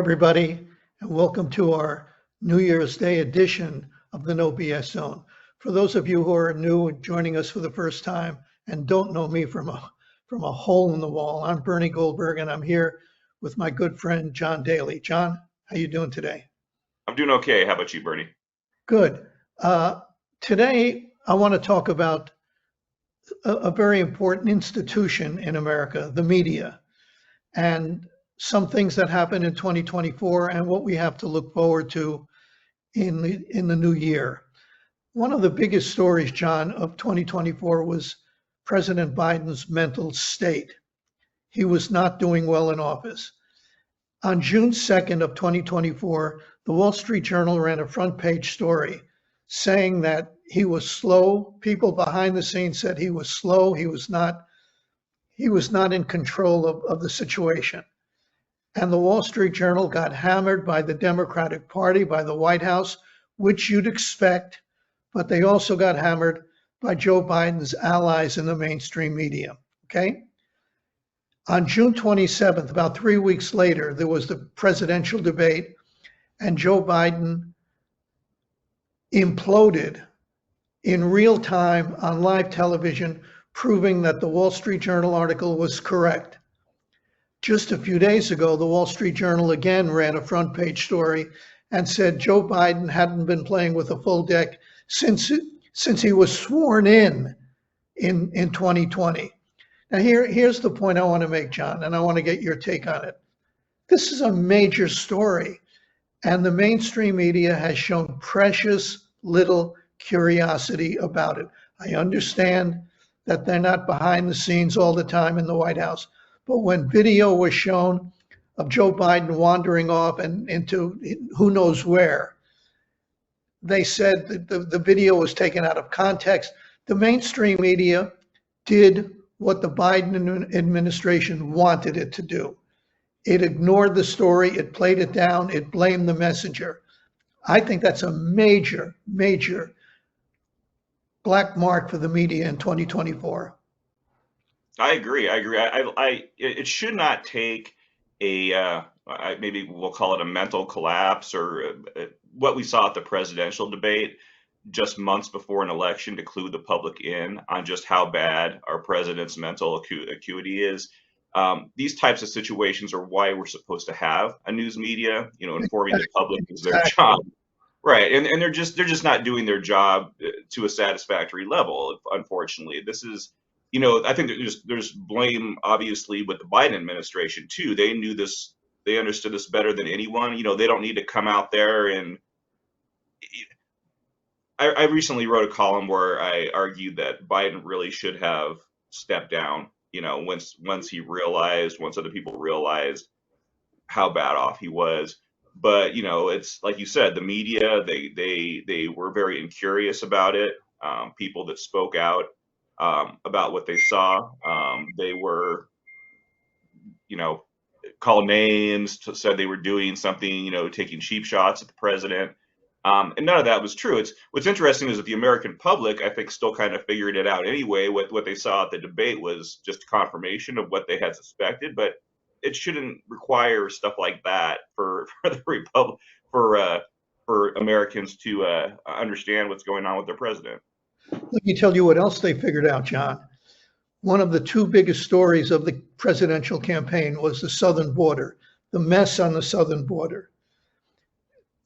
everybody, and welcome to our New Year's Day edition of the No BS Zone. For those of you who are new and joining us for the first time and don't know me from a hole in the wall, I'm Bernie Goldberg, and I'm here with my good friend John Daly. John, how you doing today? I'm doing okay. How about you, Bernie? Good. Today, I want to talk about a very important institution in America, the media, and some things that happened in 2024 and what we have to look forward to in the new year. One of the biggest stories, John, of 2024 was President Biden's mental state. He was not doing well in office. On June 2nd of 2024, the Wall Street Journal ran a front page story saying that he was slow. People behind the scenes said he was slow. He was not in control of the situation. And the Wall Street Journal got hammered by the Democratic Party, by the White House, which you'd expect, but they also got hammered by Joe Biden's allies in the mainstream media, okay? On June 27th, about 3 weeks later, there was the presidential debate, and Joe Biden imploded in real time on live television, proving that the Wall Street Journal article was correct. Just a few days ago, the Wall Street Journal again ran a front page story and said Joe Biden hadn't been playing with a full deck since he was sworn in 2020. Now here's the point I want to make, John, and I want to get your take on it. This is a major story, and the mainstream media has shown precious little curiosity about it. I understand that they're not behind the scenes all the time in the White House, but when video was shown of Joe Biden wandering off and into who knows where, they said that the video was taken out of context. The mainstream media did what the Biden administration wanted it to do. It ignored the story, it played it down, it blamed the messenger. I think that's a major, major black mark for the media in 2024. I agree. It should not take maybe we'll call it a mental collapse or what we saw at the presidential debate just months before an election to clue the public in on just how bad our president's mental acuity is. These types of situations are why we're supposed to have a news media, informing the public is their job. Right. And they're just not doing their job to a satisfactory level. Unfortunately, this is, I think there's blame obviously with the Biden administration too. They knew this, they understood this better than anyone. They don't need to come out there and I recently wrote a column where I argued that Biden really should have stepped down, once other people realized how bad off he was. But it's like you said, the media they were very incurious about it. People that spoke out about what they saw, they were, called names, said they were doing something, taking cheap shots at the president. And none of that was true. What's interesting is that the American public, I think, still kind of figured it out anyway. What they saw at the debate was just confirmation of what they had suspected, but it shouldn't require stuff like that for the Republic for Americans to understand what's going on with their president. Let me tell you what else they figured out, John. One of the two biggest stories of the presidential campaign was the southern border, the mess on the southern border.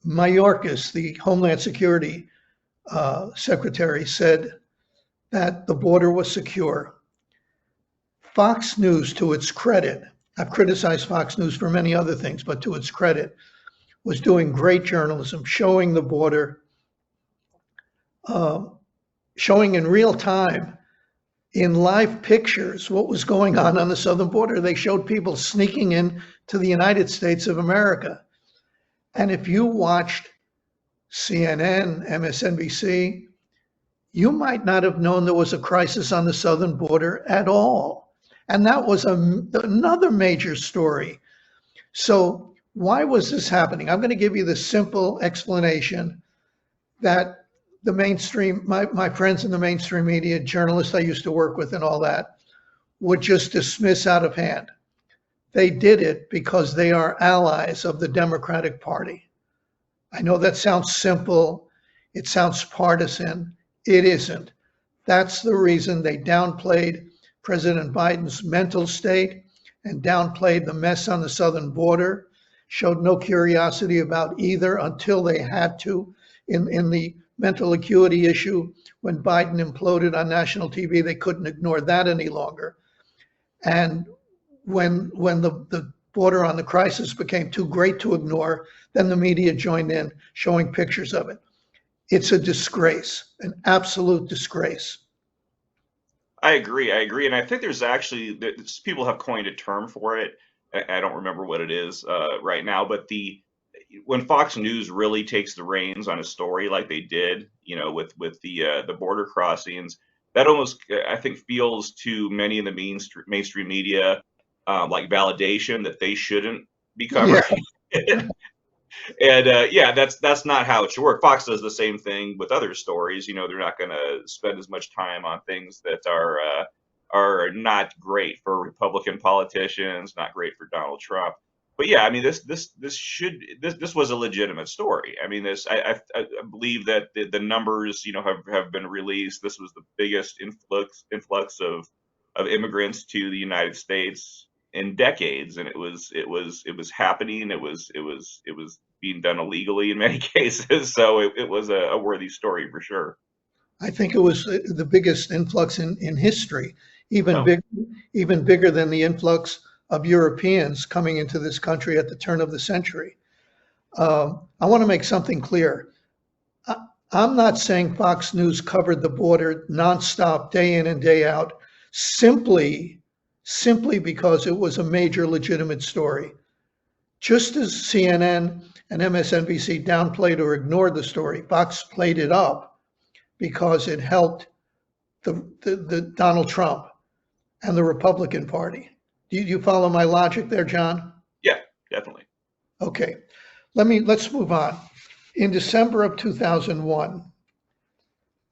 Mayorkas, the Homeland Security Secretary, said that the border was secure. Fox News, to its credit, I've criticized Fox News for many other things, but to its credit, was doing great journalism, showing the border, showing in real time, in live pictures, what was going on the southern border. They showed people sneaking in to the United States of America. And if you watched CNN, MSNBC, you might not have known there was a crisis on the southern border at all. And that was another major story. So why was this happening? I'm going to give you the simple explanation that the mainstream, my friends in the mainstream media, journalists I used to work with and all that, would just dismiss out of hand. They did it because they are allies of the Democratic Party. I know that sounds simple. It sounds partisan. It isn't. That's the reason they downplayed President Biden's mental state and downplayed the mess on the southern border, showed no curiosity about either until they had to in the mental acuity issue. When Biden imploded on national TV, they couldn't ignore that any longer. And when the border on the crisis became too great to ignore, then the media joined in, showing pictures of it. It's a disgrace, an absolute disgrace. I agree. I agree, and I think there's actually people have coined a term for it. I don't remember what it is right now, but the when Fox News really takes the reins on a story like they did, with the border crossings, that almost I think feels to many in the mainstream media like validation that they shouldn't be Yeah, covering. And yeah, that's not how it should work. Fox does the same thing with other stories. They're not going to spend as much time on things that are not great for Republican politicians, not great for Donald Trump. But yeah, I mean, this was a legitimate story. I mean, I believe that the numbers have been released. This was the biggest influx of immigrants to the United States in decades, and it was happening. It was being done illegally in many cases. So it was a worthy story for sure. I think it was the biggest influx in history, even Oh, big, even bigger than the influx of Europeans coming into this country at the turn of the century. I want to make something clear. I, I'm not saying Fox News covered the border nonstop, day in and day out, simply because it was a major legitimate story. Just as CNN and MSNBC downplayed or ignored the story, Fox played it up because it helped the Donald Trump and the Republican Party. Do you follow my logic there, John? yeah, definitely. Okay, let's move on. In December of 2001,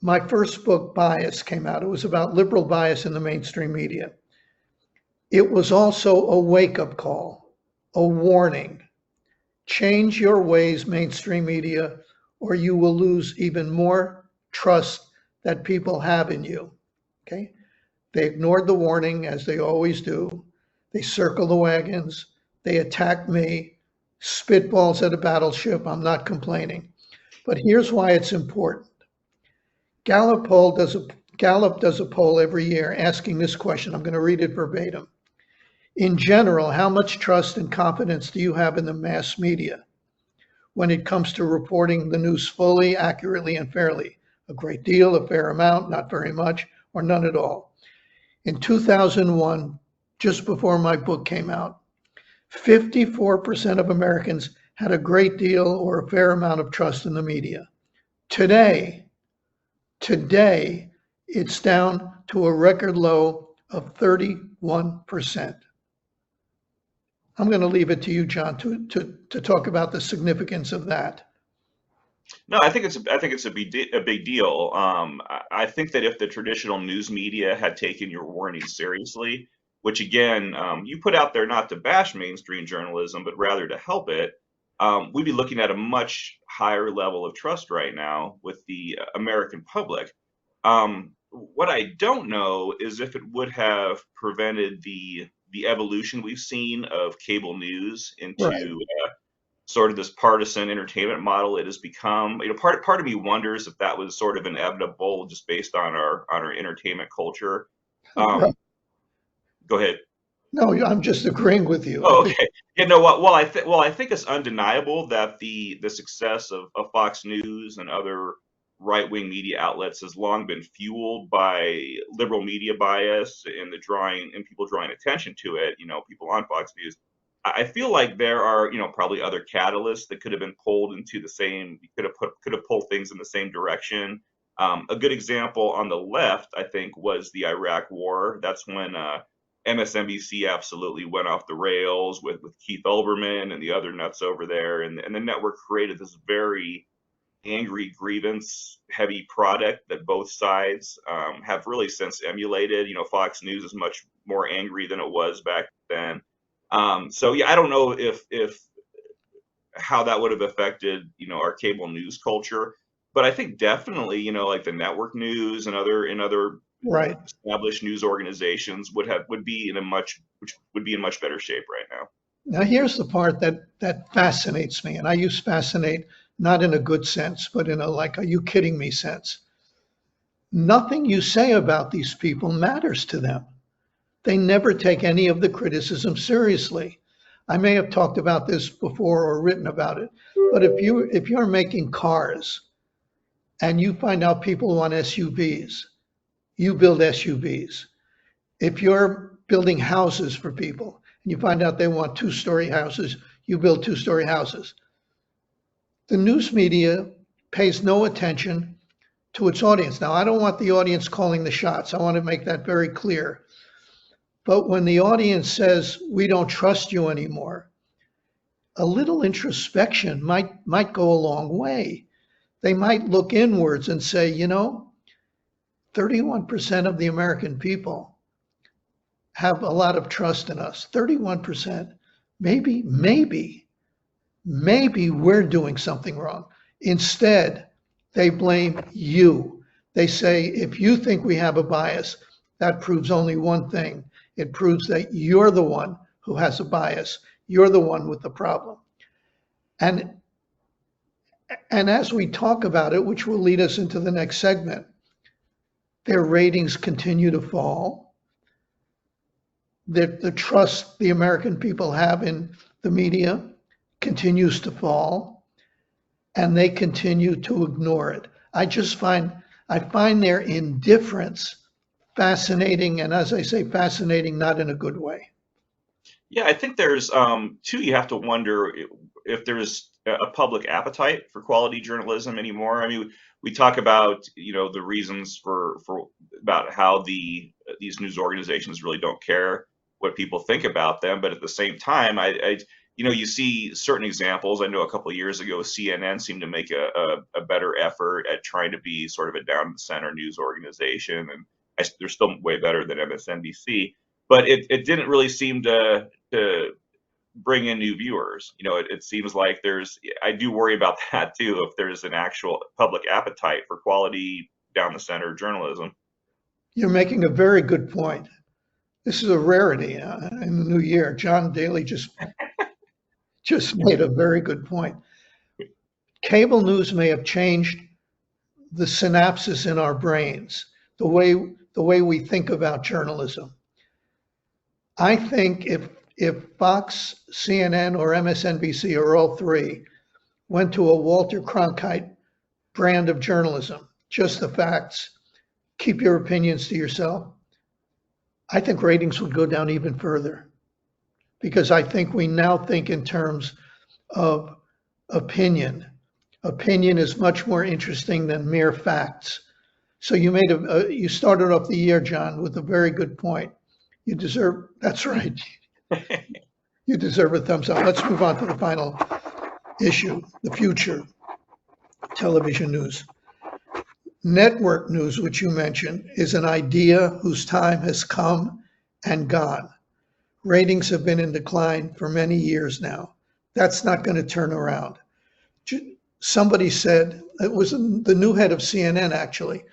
my first book, Bias, came out. It was about liberal bias in the mainstream media. It was also a wake-up call, a warning. Change your ways, mainstream media, or you will lose even more trust that people have in you. Okay? They ignored the warning, as they always do. They circle the wagons. They attack me, spitballs at a battleship. I'm not complaining. But here's why it's important. Gallup poll does a Gallup does a poll every year asking this question. I'm going to read it verbatim. In general, how much trust and confidence do you have in the mass media when it comes to reporting the news fully, accurately, and fairly? A great deal, a fair amount, not very much, or none at all. In 2001, just before my book came out, 54% of Americans had a great deal or a fair amount of trust in the media. Today, it's down to a record low of 31%. I'm going to leave it to you, John, to talk about the significance of that. No, I think it's a big deal. I think that if the traditional news media had taken your warning seriously, which again, you put out there not to bash mainstream journalism, but rather to help it, we'd be looking at a much higher level of trust right now with the American public. What I don't know is if it would have prevented the evolution we've seen of cable news Right. into sort of this partisan entertainment model it has become. Part of me wonders if that was sort of inevitable just based on our entertainment culture. Right. Um, Go ahead. No, I'm just agreeing with you. I Oh, think okay. You know what? Well, I think it's undeniable that the success of Fox News and other right-wing media outlets has long been fueled by liberal media bias and the drawing and people drawing attention to it. People on Fox News. I feel like there are, probably other catalysts that could have been pulled into the same, could have pulled things in the same direction. A good example on the left, I think, was the Iraq War. That's when MSNBC absolutely went off the rails with Keith Olbermann and the other nuts over there, and the network created this very angry, grievance heavy product that both sides have really since emulated. Fox News is much more angry than it was back then. So yeah, I don't know if how that would have affected, our cable news culture. But I think definitely, like the network news and other Right. established news organizations would be in a which would be in much better shape right now. Now, here's the part that fascinates me, and I use fascinate not in a good sense, but in a like, are you kidding me sense. Nothing you say about these people matters to them. They never take any of the criticism seriously. I may have talked about this before or written about it, but if you're making cars and you find out people want SUVs, you build SUVs. If you're building houses for people and you find out they want two-story houses, you build two-story houses. The news media pays no attention to its audience. Now, I don't want the audience calling the shots. I want to make that very clear. But when the audience says, we don't trust you anymore, a little introspection might go a long way. They might look inwards and say, 31% of the American people have a lot of trust in us. 31%. Maybe we're doing something wrong. Instead, they blame you. They say, if you think we have a bias, that proves only one thing. It proves that you're the one who has a bias. You're the one with the problem. And as we talk about it, which will lead us into the next segment, their ratings continue to fall. The trust the American people have in the media continues to fall, and they continue to ignore it. I find their indifference fascinating, and as I say, fascinating not in a good way. Yeah, I think there's too. You have to wonder if there's a public appetite for quality journalism anymore. I mean, we talk about the reasons for about how these news organizations really don't care what people think about them, but at the same time, you see certain examples. I know a couple of years ago, CNN seemed to make a better effort at trying to be sort of a down the center news organization, and they're still way better than MSNBC. But it didn't really seem to bring in new viewers. It seems like I do worry about that too, if there's an actual public appetite for quality down the center journalism. You're making a very good point. This is a rarity in the new year. John Daly just made a very good point. Cable news may have changed the synapses in our brains, the way we think about journalism. I think if Fox, CNN, or MSNBC, or all three, went to a Walter Cronkite brand of journalism, just the facts, keep your opinions to yourself, I think ratings would go down even further, because I think we now think in terms of opinion. Opinion is much more interesting than mere facts. So you started off the year, John, with a very good point. That's right. You deserve a thumbs up. Let's move on to the final issue, the future television news. Network news, which you mentioned, is an idea whose time has come and gone. Ratings have been in decline for many years now. That's not going to turn around. Somebody said, it was the new head of CNN actually,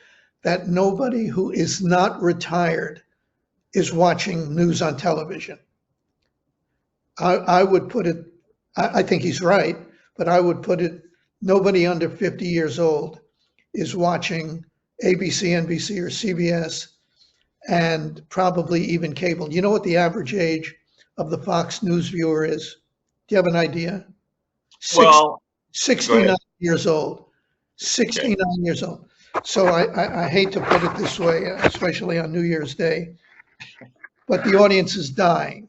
that nobody who is not retired is watching news on television. I would put it, I think he's right, but I would put it, nobody under 50 years old is watching ABC, NBC, or CBS, and probably even cable. You know what the average age of the Fox News viewer is? Do you have an idea? Well, 69 years old. 69 years old. So I hate to put it this way, especially on New Year's Day, but the audience is dying.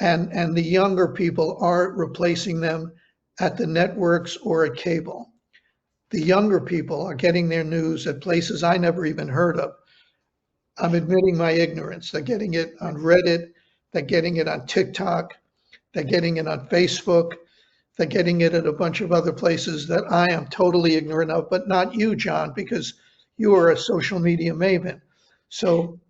And the younger people are replacing them at the networks or at cable. The younger people are getting their news at places I never even heard of. I'm admitting my ignorance. They're getting it on Reddit. They're getting it on TikTok. They're getting it on Facebook. They're getting it at a bunch of other places that I am totally ignorant of, but not you, John, because you are a social media maven. So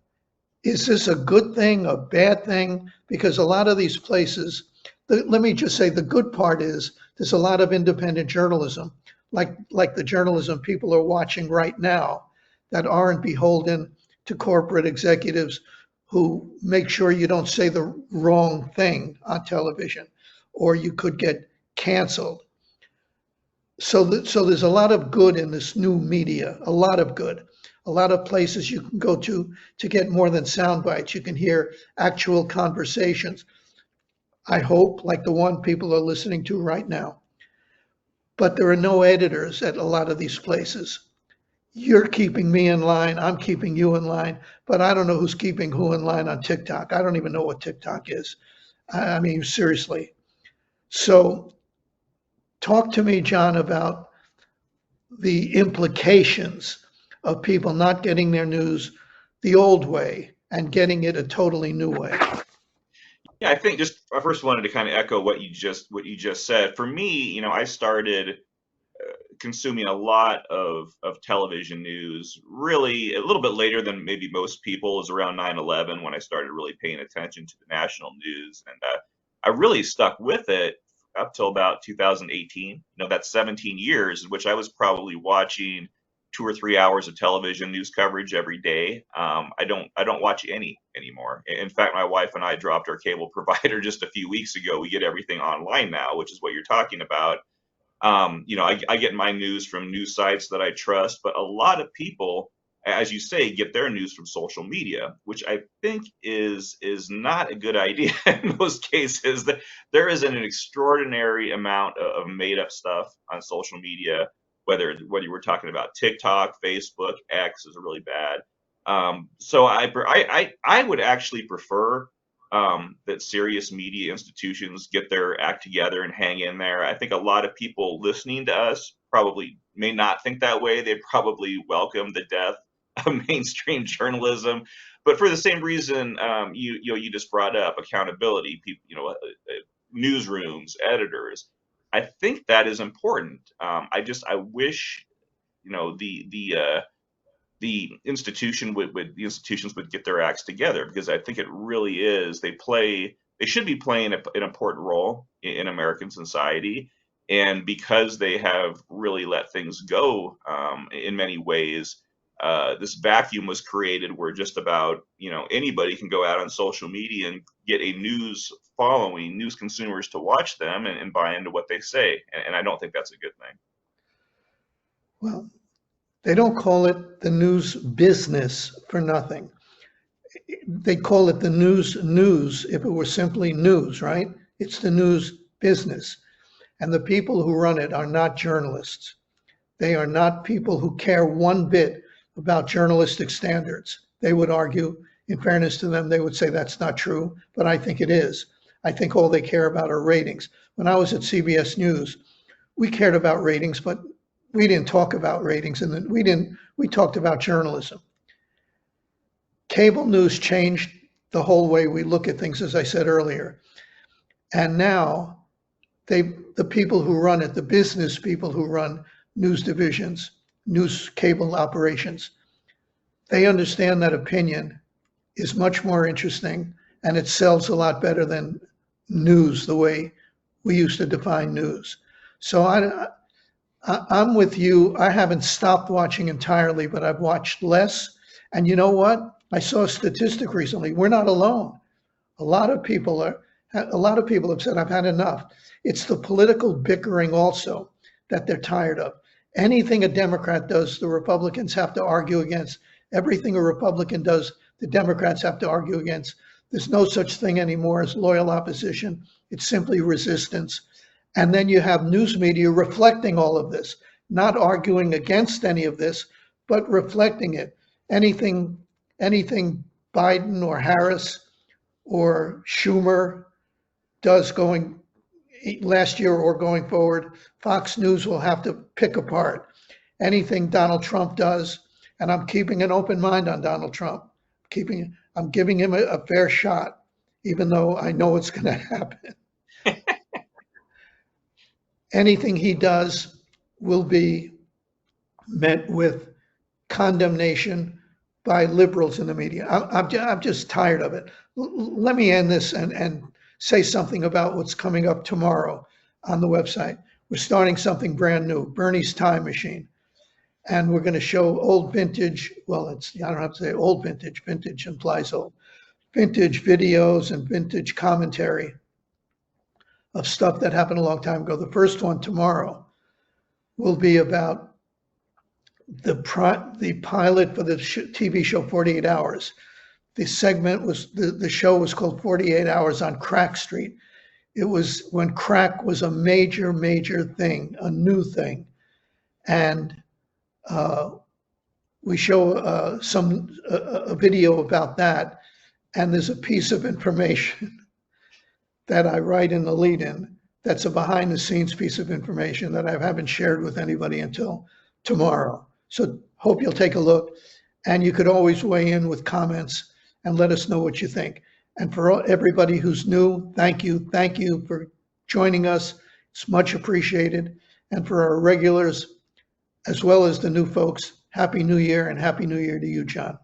Is this a good thing, a bad thing? Because a lot of these places, let me just say the good part is there's a lot of independent journalism, like the journalism people are watching right now that aren't beholden to corporate executives who make sure you don't say the wrong thing on television or you could get canceled. So there's a lot of good in this new media, a lot of good. A lot of places you can go to get more than sound bites. You can hear actual conversations. I hope, like the one people are listening to right now. But there are no editors at a lot of these places. You're keeping me in line, I'm keeping you in line, but I don't know who's keeping who in line on TikTok. I don't even know what TikTok is. I mean, seriously. So talk to me, John, about the implications of people not getting their news the old way and getting it a totally new way. Yeah, I think just I first wanted to kind of echo what you just said. For me, I started consuming a lot of television news really a little bit later than maybe most people. Is around 9/11 when I started really paying attention to the national news, and I really stuck with it up till about 2018. That's 17 years in which I was probably watching 2 or 3 hours of television news coverage every day. I don't watch any anymore. In fact, my wife and I dropped our cable provider just a few weeks ago. We get everything online now, which is what you're talking about. I get my news from news sites that I trust, but a lot of people, as you say, get their news from social media, which I think is not a good idea in most cases. That there is an extraordinary amount of made up stuff on social media, whether we're talking about TikTok, Facebook, X is really bad. So I would actually prefer that serious media institutions get their act together and hang in there. I think a lot of people listening to us probably may not think that way. They probably welcome the death of mainstream journalism, but for the same reason you just brought up accountability, people, newsrooms, editors. I think that is important. I wish the the institutions would get their acts together because I think it really is they should be playing an important role in American society, and because they have really let things go in many ways. This vacuum was created where just about anybody can go out on social media and get a news following, news consumers to watch them and buy into what they say, and I don't think that's a good thing. Well, they don't call it the news business for nothing. They call it the news if it were simply news, right? It's the news business. And the people who run it are not journalists. They are not people who care one bit about journalistic standards. They would argue, in fairness to them, they would say that's not true, but I think it is. I think all they care about are ratings. When I was at CBS News, we cared about ratings, but we didn't talk about ratings, and then we talked about journalism. Cable news changed the whole way we look at things, as I said earlier. And now the people who run it, the business people who run news divisions, news cable operations, they understand that opinion is much more interesting and it sells a lot better than news the way we used to define news. So I'm with you. I haven't stopped watching entirely, but I've watched less. And you know what? I saw a statistic recently. We're not alone. A lot of people have said, I've had enough. It's the political bickering also that they're tired of. Anything a Democrat does, the Republicans have to argue against. Everything a Republican does, the Democrats have to argue against. There's no such thing anymore as loyal opposition. It's simply resistance. And then you have news media reflecting all of this, not arguing against any of this, but reflecting it. Anything Biden or Harris or Schumer does going last year or going forward, Fox News will have to pick apart. Anything Donald Trump does, and I'm keeping an open mind on Donald Trump, I'm giving him a fair shot, even though I know it's going to happen. Anything he does will be met with condemnation by liberals in the media. I'm just tired of it. Let me end this and say something about what's coming up tomorrow on the website. We're starting something brand new, Bernie's Time Machine. And we're going to show old vintage, well, I don't have to say old vintage, vintage implies old, vintage videos and vintage commentary of stuff that happened a long time ago. The first one tomorrow will be about the pilot for the TV show 48 Hours. The segment was, the show was called 48 Hours on Crack Street. It was when crack was a major, major thing, a new thing. And we show a video about that. And there's a piece of information that I write in the lead-in that's a behind-the-scenes piece of information that I haven't shared with anybody until tomorrow. So hope you'll take a look. And you could always weigh in with comments and let us know what you think. And for everybody who's new, thank you. Thank you for joining us. It's much appreciated. And for our regulars, as well as the new folks, Happy New Year, and Happy New Year to you, John.